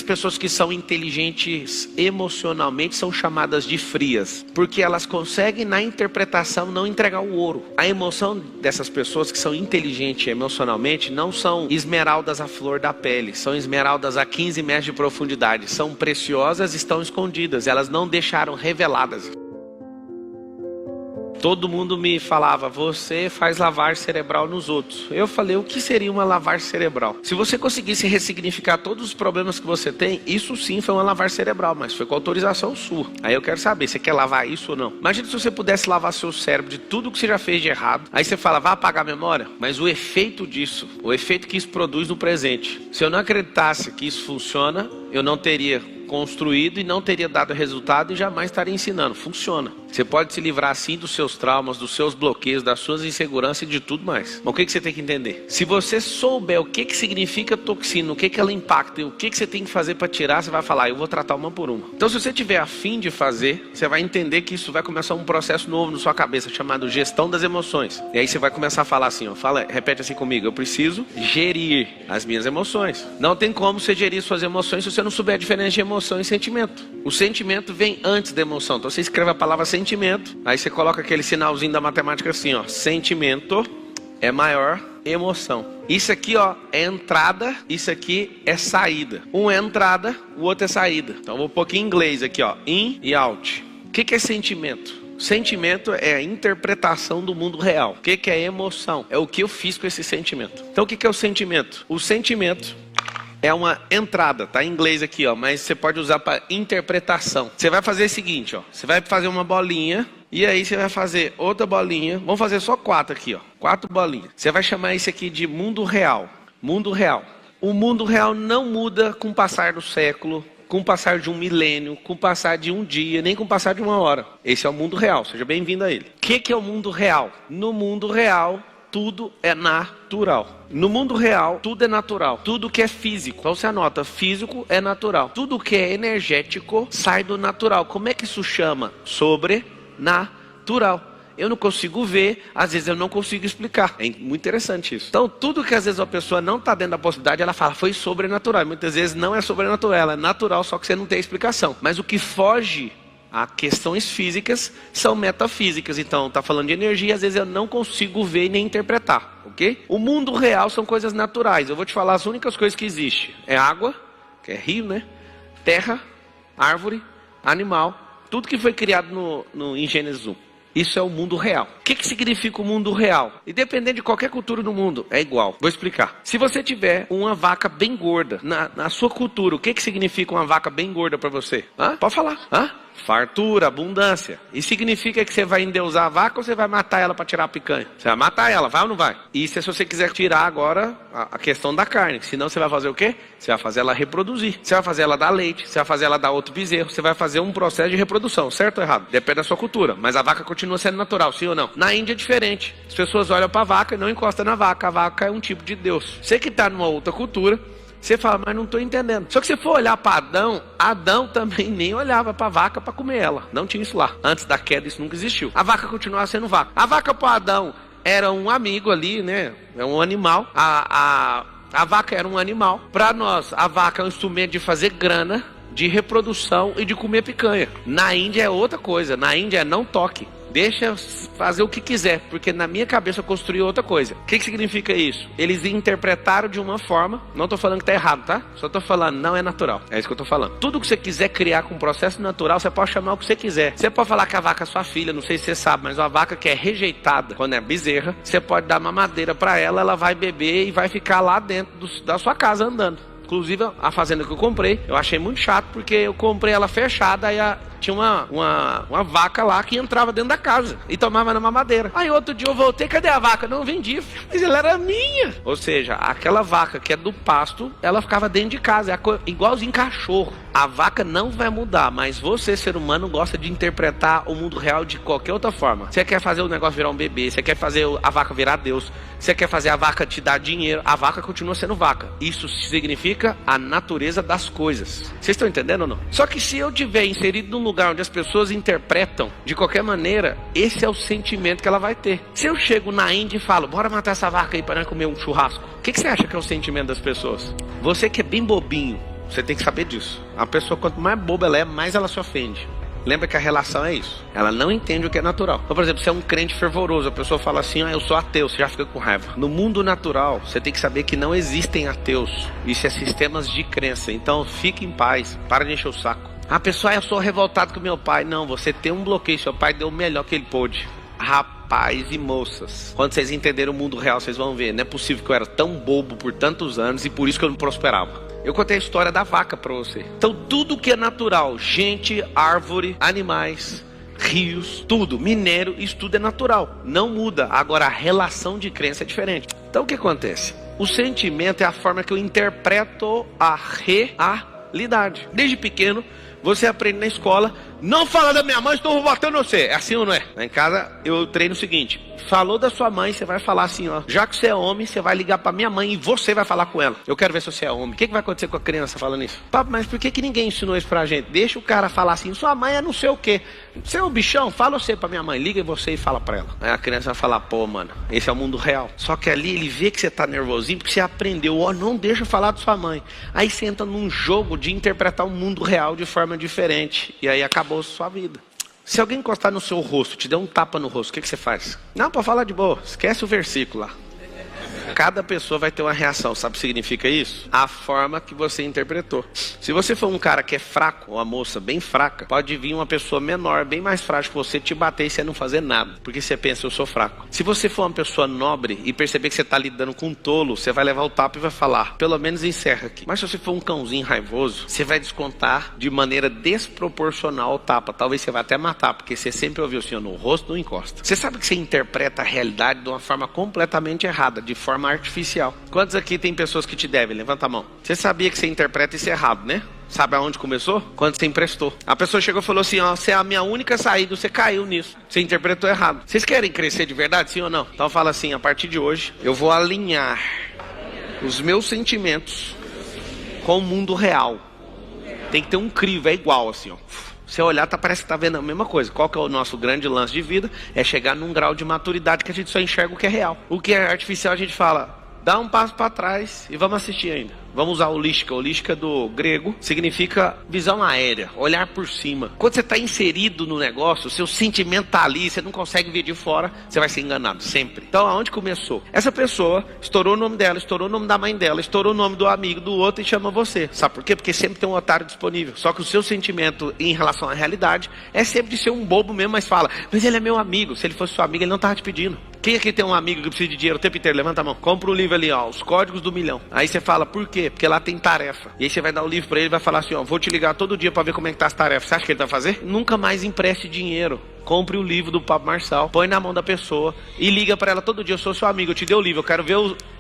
pessoas que são inteligentes emocionalmente são chamadas de frias, porque elas conseguem na interpretação não entregar o ouro. A emoção dessas pessoas que são inteligentes emocionalmente não são esmeraldas à flor da pele, são esmeraldas a 15 metros de profundidade, são preciosas, estão escondidas, elas não deixaram reveladas. Todo mundo me falava, você faz lavagem cerebral nos outros. Eu falei, o que seria uma lavagem cerebral? Se você conseguisse ressignificar todos os problemas que você tem, isso sim foi uma lavagem cerebral, mas foi com autorização sua. Aí eu quero saber, você quer lavar isso ou não? Imagina se você pudesse lavar seu cérebro de tudo que você já fez de errado. Aí você fala, vai apagar a memória? Mas o efeito disso, o efeito que isso produz no presente. Se eu não acreditasse que isso funciona, eu não teria construído e não teria dado resultado e jamais estaria ensinando. Funciona. Você pode se livrar assim dos seus traumas, dos seus bloqueios, das suas inseguranças e de tudo mais. Mas o que você tem que entender? Se você souber o que significa toxina, o que ela impacta e o que você tem que fazer para tirar, você vai falar, eu vou tratar uma por uma. Então se você tiver a fim de fazer, você vai entender que isso vai começar um processo novo na sua cabeça, chamado gestão das emoções. E aí você vai começar a falar assim, ó, repete assim comigo, eu preciso gerir as minhas emoções. Não tem como você gerir suas emoções se você não souber a diferença de emoção e sentimento. O sentimento vem antes da emoção. Então você escreve a palavra sentimento, aí você coloca aquele sinalzinho da matemática assim, ó, sentimento é maior emoção. Isso aqui, ó, é entrada, isso aqui é saída. Um é entrada, o outro é saída. Então vou pôr aqui em inglês aqui, ó, in e out. O que é sentimento? Sentimento é a interpretação do mundo real. O que é emoção? É o que eu fiz com esse sentimento. Então o que é o sentimento? O sentimento é uma entrada, tá em inglês aqui, ó, mas você pode usar para interpretação. Você vai fazer o seguinte, ó, você vai fazer uma bolinha e aí você vai fazer outra bolinha. Vamos fazer só 4 aqui, ó, 4 bolinhas. Você vai chamar isso aqui de mundo real. Mundo real. O mundo real não muda com o passar do século, com o passar de um milênio, com o passar de um dia, nem com o passar de uma hora. Esse é o mundo real. Seja bem-vindo a ele. O que é o mundo real? No mundo real, tudo é natural. No mundo real, tudo é natural. Tudo que é físico, então você anota, físico é natural. Tudo que é energético sai do natural. Como é que isso chama? Sobrenatural. Eu não consigo ver, às vezes eu não consigo explicar. É muito interessante isso. Então tudo que às vezes a pessoa não está dentro da possibilidade, ela fala, foi sobrenatural. E muitas vezes não é sobrenatural, ela é natural, só que você não tem explicação. Mas o que foge a questões físicas são metafísicas. Então, está falando de energia, às vezes eu não consigo ver e nem interpretar, ok? O mundo real são coisas naturais. Eu vou te falar as únicas coisas que existem. É água, que é rio, né? Terra, árvore, animal. Tudo que foi criado em Gênesis 1. Isso é o mundo real. O que significa o mundo real? Independente de qualquer cultura do mundo, é igual. Vou explicar. Se você tiver uma vaca bem gorda, na sua cultura, o que significa uma vaca bem gorda para você? Pode falar. Fartura, abundância. E significa que você vai endeusar a vaca ou você vai matar ela para tirar a picanha? Você vai matar ela, vai ou não vai? Isso é se você quiser tirar agora a questão da carne. Senão você vai fazer o quê? Você vai fazer ela reproduzir. Você vai fazer ela dar leite. Você vai fazer ela dar outro bezerro. Você vai fazer um processo de reprodução. Certo ou errado? Depende da sua cultura. Mas a vaca continua sendo natural, sim ou não? Na Índia é diferente. As pessoas olham para a vaca e não encostam na vaca. A vaca é um tipo de Deus. Você que está numa outra cultura, você fala, mas não estou entendendo. Só que se for olhar para Adão também nem olhava para a vaca para comer ela. Não tinha isso lá. Antes da queda isso nunca existiu. A vaca continuava sendo vaca. A vaca para Adão era um amigo ali, né? É um animal. A vaca era um animal. Para nós, a vaca é um instrumento de fazer grana, de reprodução e de comer picanha. Na Índia é outra coisa. Na Índia é não toque. Deixa fazer o que quiser, porque na minha cabeça eu construí outra coisa. O que significa isso? Eles interpretaram de uma forma, não estou falando que está errado, tá? Só estou falando, não é natural. É isso que eu estou falando. Tudo que você quiser criar com um processo natural, você pode chamar o que você quiser. Você pode falar que a vaca é sua filha, não sei se você sabe, mas uma vaca que é rejeitada, quando é bezerra, você pode dar mamadeira para ela, ela vai beber e vai ficar lá dentro da sua casa andando. Inclusive, a fazenda que eu comprei, eu achei muito chato, porque eu comprei ela fechada, aí tinha uma vaca lá que entrava dentro da casa e tomava na mamadeira. Aí outro dia eu voltei, cadê a vaca? Não, vendi, mas ela era minha. Ou seja, aquela vaca que é do pasto, ela ficava dentro de casa, igualzinho cachorro. A vaca não vai mudar, mas você, ser humano, gosta de interpretar o mundo real de qualquer outra forma. Você quer fazer o negócio virar um bebê, você quer fazer a vaca virar Deus, você quer fazer a vaca te dar dinheiro, a vaca continua sendo vaca. Isso significa a natureza das coisas. Vocês estão entendendo ou não? Só que se eu tiver inserido num lugar onde as pessoas interpretam de qualquer maneira, esse é o sentimento que ela vai ter. Se eu chego na Índia e falo, bora matar essa vaca aí para nós comer um churrasco, o que você acha que é o sentimento das pessoas? Você que é bem bobinho, Você tem que saber disso. A pessoa, quanto mais boba ela é, mais ela se ofende. Lembra que a relação é isso. Ela não entende o que é natural. Então, por exemplo, você é um crente fervoroso, a pessoa fala assim, eu sou ateu, você já fica com raiva. No mundo natural, você tem que saber que não existem ateus. Isso é sistemas de crença. Então, fique em paz, para de encher o saco. A pessoa, eu sou revoltado com meu pai. Não, você tem um bloqueio, seu pai deu o melhor que ele pôde. Rapaz e moças, quando vocês entenderem o mundo real, vocês vão ver, não é possível que eu era tão bobo por tantos anos e por isso que eu não prosperava. Eu contei a história da vaca pra você. Então tudo que é natural, gente, árvore, animais, rios, tudo, minério, isso tudo é natural, não muda. Agora a relação de crença é diferente. Então o que acontece? O sentimento é a forma que eu interpreto a realidade. Desde pequeno, você aprende na escola, não fala da minha mãe, estou botando você. É assim ou não é? Lá em casa eu treino o seguinte, falou da sua mãe, você vai falar assim, já que você é homem, você vai ligar pra minha mãe e você vai falar com ela. Eu quero ver se você é homem. O que vai acontecer com a criança falando isso? Papo, mas por que ninguém ensinou isso pra gente? Deixa o cara falar assim, sua mãe é não sei o quê. Você é um bichão? Fala você pra minha mãe, liga você e fala pra ela. Aí a criança vai falar, pô mano, esse é o mundo real. Só que ali ele vê que você tá nervosinho porque você aprendeu, não deixa eu falar da sua mãe. Aí você entra num jogo de interpretar o mundo real de forma diferente. E aí acabou a sua vida. Se alguém encostar no seu rosto, te der um tapa no rosto, o que você faz? Não, pode falar de boa, esquece o versículo lá. Cada pessoa vai ter uma reação, sabe o que significa isso? A forma que você interpretou. Se você for um cara que é fraco, ou uma moça bem fraca, pode vir uma pessoa menor, bem mais frágil que você, te bater e você não fazer nada, porque você pensa, eu sou fraco. Se você for uma pessoa nobre e perceber que você está lidando com um tolo, você vai levar o tapa e vai falar, pelo menos encerra aqui. Mas se você for um cãozinho raivoso, você vai descontar de maneira desproporcional o tapa. Talvez você vá até matar, porque você sempre ouviu assim, no rosto não encosta. Você sabe que você interpreta a realidade de uma forma completamente errada, de forma artificial. Quantos aqui tem pessoas que te devem? Levanta a mão. Você sabia que você interpreta isso errado, né? Sabe aonde começou? Quando você emprestou. A pessoa chegou e falou assim, você é a minha única saída, você caiu nisso. Você interpretou errado. Vocês querem crescer de verdade, sim ou não? Então fala assim, a partir de hoje, eu vou alinhar os meus sentimentos com o mundo real. Tem que ter um crivo, é igual assim, Você olhar, parece que tá vendo a mesma coisa. Qual que é o nosso grande lance de vida? É chegar num grau de maturidade que a gente só enxerga o que é real. O que é artificial a gente fala, dá um passo para trás e vamos assistir ainda. Vamos usar holística. Holística do grego significa visão aérea, olhar por cima. Quando você está inserido no negócio, o seu sentimento está ali, você não consegue ver de fora, você vai ser enganado, sempre. Então, aonde começou? Essa pessoa estourou o nome dela, estourou o nome da mãe dela, estourou o nome do amigo, do outro e chama você. Sabe por quê? Porque sempre tem um otário disponível. Só que o seu sentimento em relação à realidade é sempre de ser um bobo mesmo, mas fala, mas ele é meu amigo. Se ele fosse seu amigo, ele não estava te pedindo. Quem aqui tem um amigo que precisa de dinheiro o tempo inteiro? Levanta a mão. Compra um livro ali, Os Códigos do Milhão. Aí você fala, por quê? Porque lá tem tarefa. E aí você vai dar o livro pra ele e vai falar assim, vou te ligar todo dia pra ver como é que tá as tarefas. Você acha que ele vai fazer? Nunca mais empreste dinheiro. Compre o livro do Pablo Marçal, põe na mão da pessoa e liga pra ela todo dia, eu sou seu amigo, eu te dei o livro, eu quero ver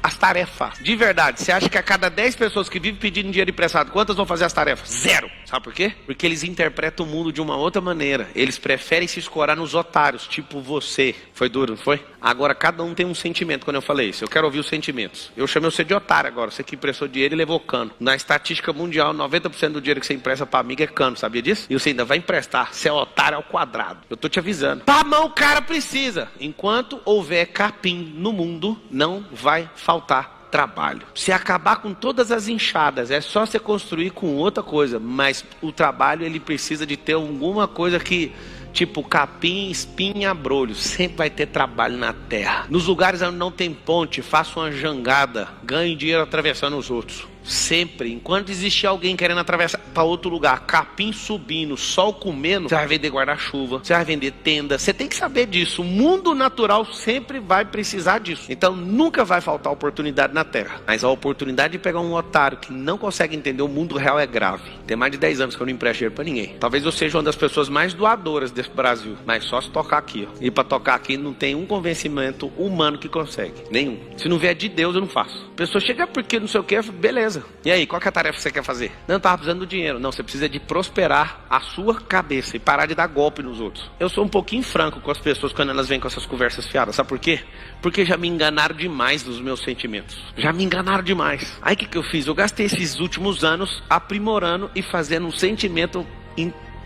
as tarefas. De verdade, você acha que a cada 10 pessoas que vivem pedindo dinheiro emprestado, quantas vão fazer as tarefas? 0. Sabe por quê? Porque eles interpretam o mundo de uma outra maneira. Eles preferem se escorar nos otários, tipo você. Foi duro, não foi? Agora cada um tem um sentimento quando eu falei isso. Eu quero ouvir os sentimentos. Eu chamei você de otário agora. Você que emprestou dinheiro e levou cano. Na estatística mundial, 90% do dinheiro que você empresta pra amigo é cano, sabia disso? E você ainda vai emprestar. Você é otário ao quadrado. Eu tô te avisando. Pra mão o cara precisa. Enquanto houver capim no mundo, não vai faltar trabalho. Se acabar com todas as enxadas, é só você construir com outra coisa, mas o trabalho ele precisa de ter alguma coisa que, tipo capim, espinha, brolho, sempre vai ter trabalho na terra. Nos lugares onde não tem ponte, faça uma jangada, ganhe dinheiro atravessando os outros. Sempre, enquanto existir alguém querendo atravessar para outro lugar, capim subindo, sol comendo, você vai vender guarda-chuva, você vai vender tenda, você tem que saber disso. O mundo natural sempre vai precisar disso. Então nunca vai faltar oportunidade na terra. Mas a oportunidade de pegar um otário que não consegue entender o mundo real é grave. Tem mais de 10 anos que eu não empresto dinheiro para ninguém. Talvez eu seja uma das pessoas mais doadoras desse Brasil, mas só se tocar aqui. E para tocar aqui não tem um convencimento humano que consegue. Nenhum. Se não vier de Deus eu não faço. A pessoa chega porque não sei o que, beleza. E aí, qual que é a tarefa que você quer fazer? Não, tava precisando do dinheiro. Não, você precisa de prosperar a sua cabeça e parar de dar golpe nos outros. Eu sou um pouquinho franco com as pessoas quando elas vêm com essas conversas fiadas. Sabe por quê? Porque já me enganaram demais dos meus sentimentos. Já me enganaram demais. Aí o que eu fiz? Eu gastei esses últimos anos aprimorando e fazendo um sentimento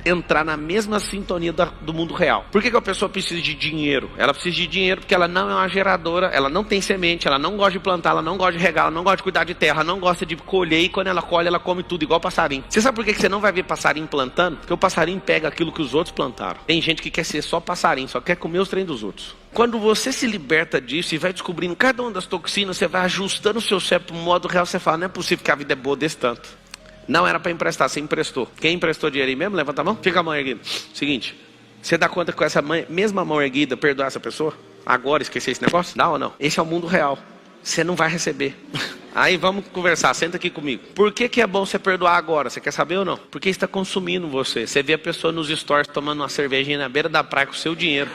entrar na mesma sintonia do mundo real. Por que a pessoa precisa de dinheiro? Ela precisa de dinheiro porque ela não é uma geradora, ela não tem semente, ela não gosta de plantar, ela não gosta de regar, ela não gosta de cuidar de terra, ela não gosta de colher, e quando ela colhe, ela come tudo igual passarinho. Você sabe por que você não vai ver passarinho plantando? Porque o passarinho pega aquilo que os outros plantaram. Tem gente que quer ser só passarinho, só quer comer os trem dos outros. Quando você se liberta disso e vai descobrindo cada uma das toxinas, você vai ajustando o seu cérebro para o modo real, você fala, não é possível que a vida é boa desse tanto. Não era para emprestar, você emprestou. Quem emprestou dinheiro aí mesmo? Levanta a mão. Fica a mão erguida. Seguinte, você dá conta que com essa mesma mão erguida perdoar essa pessoa? Agora esquecer esse negócio? Dá ou não? Esse é o mundo real. Você não vai receber. Aí vamos conversar, senta aqui comigo. Por que é bom você perdoar agora? Você quer saber ou não? Porque está consumindo você. Você vê a pessoa nos stories tomando uma cervejinha na beira da praia com o seu dinheiro.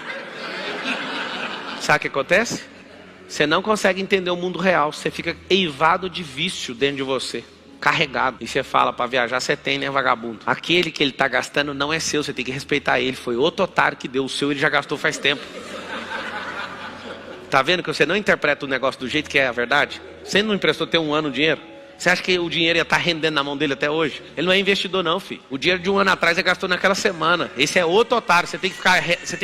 Sabe o que acontece? Você não consegue entender o mundo real. Você fica eivado de vício dentro de você. Carregado. E você fala, para viajar você tem, né, vagabundo? Aquele que ele está gastando não é seu, você tem que respeitar ele. Foi outro otário que deu o seu, ele já gastou faz tempo. Tá vendo que você não interpreta o negócio do jeito que é a verdade? Você não emprestou ter um ano o dinheiro? Você acha que o dinheiro ia estar rendendo na mão dele até hoje? Ele não é investidor não, filho. O dinheiro de um ano atrás ele gastou naquela semana. Esse é outro otário. Você tem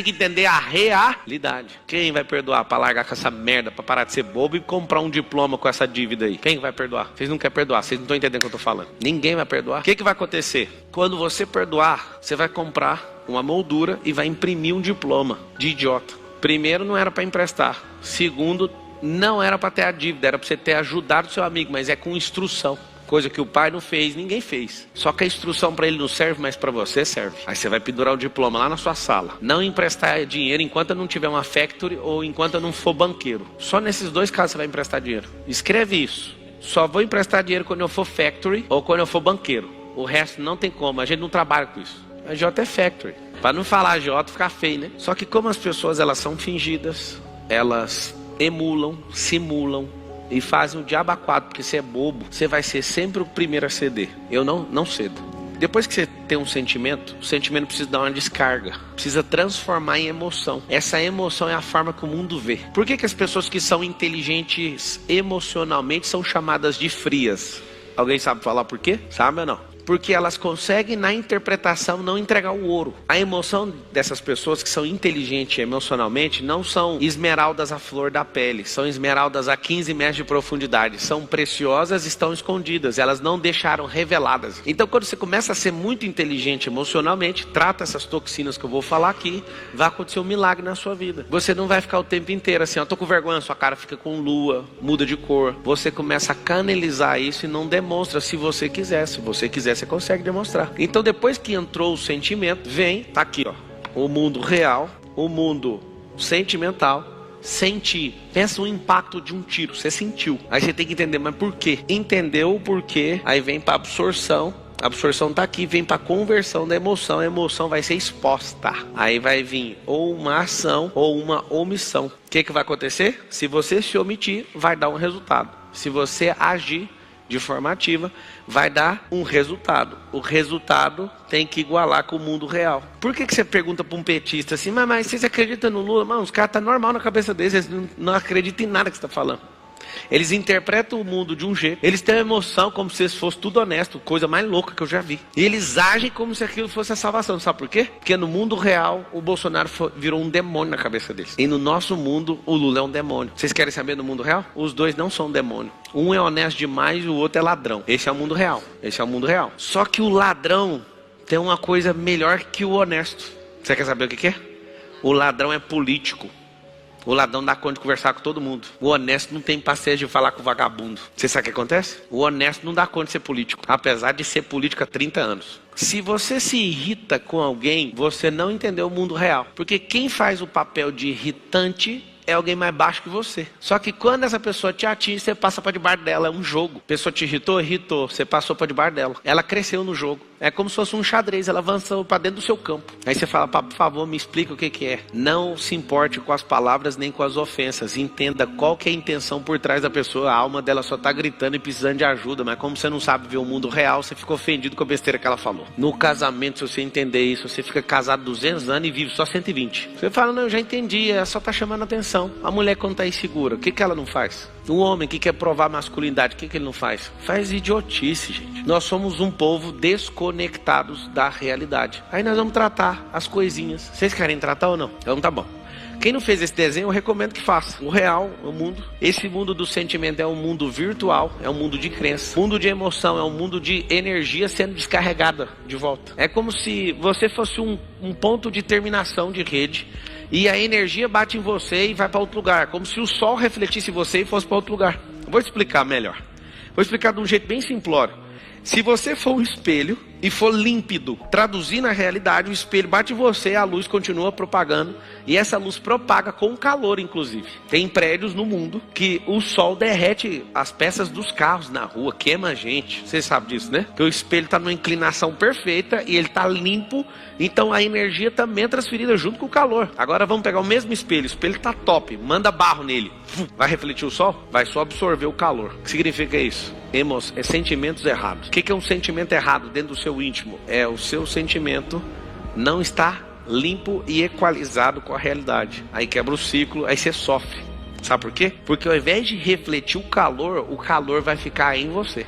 que entender a realidade. Quem vai perdoar para largar com essa merda, para parar de ser bobo e comprar um diploma com essa dívida aí? Quem vai perdoar? Vocês não querem perdoar, vocês não estão entendendo o que eu estou falando. Ninguém vai perdoar. O que vai acontecer? Quando você perdoar, você vai comprar uma moldura e vai imprimir um diploma de idiota. Primeiro, não era para emprestar. Segundo, não era para ter a dívida, era para você ter ajudado o seu amigo, mas é com instrução. Coisa que o pai não fez, ninguém fez. Só que a instrução para ele não serve, mas para você serve. Aí você vai pendurar o diploma lá na sua sala. Não emprestar dinheiro enquanto eu não tiver uma factory ou enquanto eu não for banqueiro. Só nesses dois casos você vai emprestar dinheiro. Escreve isso. Só vou emprestar dinheiro quando eu for factory ou quando eu for banqueiro. O resto não tem como, a gente não trabalha com isso. A J é factory. Para não falar J, ficar feio, né? Só que como as pessoas elas são fingidas, elas emulam, simulam e fazem o diabo a quatro, porque você é bobo, você vai ser sempre o primeiro a ceder. Eu não cedo. Depois que você tem um sentimento, o sentimento precisa dar uma descarga, precisa transformar em emoção. Essa emoção é a forma que o mundo vê. Por que as pessoas que são inteligentes emocionalmente são chamadas de frias? Alguém sabe falar por quê? Sabe ou não? Porque elas conseguem na interpretação não entregar o ouro. A emoção dessas pessoas que são inteligentes emocionalmente não são esmeraldas à flor da pele. São esmeraldas a 15 metros de profundidade. São preciosas e estão escondidas. Elas não deixaram reveladas. Então quando você começa a ser muito inteligente emocionalmente, trata essas toxinas que eu vou falar aqui, vai acontecer um milagre na sua vida. Você não vai ficar o tempo inteiro assim, ó, tô com vergonha, sua cara fica com lua, muda de cor. Você começa a canalizar isso e não demonstra se você quiser. Se você quiser, você consegue demonstrar. Então depois que entrou o sentimento, vem, tá aqui ó, o mundo real, o mundo sentimental. Sentir, pensa o impacto de um tiro, você sentiu, aí você tem que entender, mas por quê? Entendeu o porquê, aí vem para absorção. A absorção tá aqui, vem para conversão da emoção. A emoção vai ser exposta. Aí vai vir ou uma ação ou uma omissão. O que vai acontecer? Se você se omitir, vai dar um resultado. Se você agir de forma ativa, vai dar um resultado. O resultado tem que igualar com o mundo real. Por que você pergunta para um petista assim, mas vocês acreditam no Lula? Mano, os caras estão normal na cabeça deles, eles não acreditam em nada que você está falando. Eles interpretam o mundo de um jeito, eles têm uma emoção como se fosse tudo honesto, coisa mais louca que eu já vi. E eles agem como se aquilo fosse a salvação, sabe por quê? Porque no mundo real, o Bolsonaro virou um demônio na cabeça deles. E no nosso mundo, o Lula é um demônio. Vocês querem saber do mundo real? Os dois não são demônio. Um é honesto demais e o outro é ladrão. Esse é o mundo real. Esse é o mundo real. Só que o ladrão tem uma coisa melhor que o honesto. Você quer saber o que é? O ladrão é político. O ladrão dá conta de conversar com todo mundo. O honesto não tem paciência de falar com o vagabundo. Você sabe o que acontece? O honesto não dá conta de ser político, apesar de ser político há 30 anos. Se você se irrita com alguém, você não entendeu o mundo real. Porque quem faz o papel de irritante é alguém mais baixo que você. Só que quando essa pessoa te atinge, você passa para debaixo dela. É um jogo. A pessoa te irritou? Irritou. Você passou para debaixo dela. Ela cresceu no jogo. É como se fosse um xadrez. Ela avançou para dentro do seu campo. Aí você fala, por favor, me explica o que é. Não se importe com as palavras nem com as ofensas. Entenda qual que é a intenção por trás da pessoa. A alma dela só está gritando e precisando de ajuda. Mas como você não sabe ver o mundo real, você fica ofendido com a besteira que ela falou. No casamento, se você entender isso, você fica casado 200 anos e vive só 120. Você fala, não, eu já entendi. Ela só está chamando a atenção. atenção. A mulher quando está insegura, o que ela não faz? O homem que quer provar masculinidade, o que ele não faz? Faz idiotice, gente. Nós somos um povo desconectados da realidade. Aí nós vamos tratar as coisinhas. Vocês querem tratar ou não? Então tá bom. Quem não fez esse desenho, eu recomendo que faça. O real, o mundo. Esse mundo do sentimento é um mundo virtual, é um mundo de crença. O mundo de emoção é um mundo de energia sendo descarregada de volta. É como se você fosse um ponto de terminação de rede e a energia bate em você e vai para outro lugar. Como se o sol refletisse em você e fosse para outro lugar. Vou explicar melhor. Vou explicar de um jeito bem simplório. Se você for um espelho e for límpido, traduzir na realidade, o espelho bate em você, a luz continua propagando, e essa luz propaga com calor, inclusive. Tem prédios no mundo que o sol derrete as peças dos carros na rua, queima a gente. Você sabe disso, né? Que o espelho está numa inclinação perfeita e ele está limpo, então a energia também é transferida junto com o calor. Agora vamos pegar o mesmo espelho, o espelho está top, manda barro nele. Vai refletir o sol? Vai só absorver o calor. O que significa isso? Sentimentos errados. O que é um sentimento errado dentro do seu íntimo? É o seu sentimento não está limpo e equalizado com a realidade. Aí quebra o ciclo, aí você sofre. Sabe por quê? Porque ao invés de refletir o calor vai ficar em você.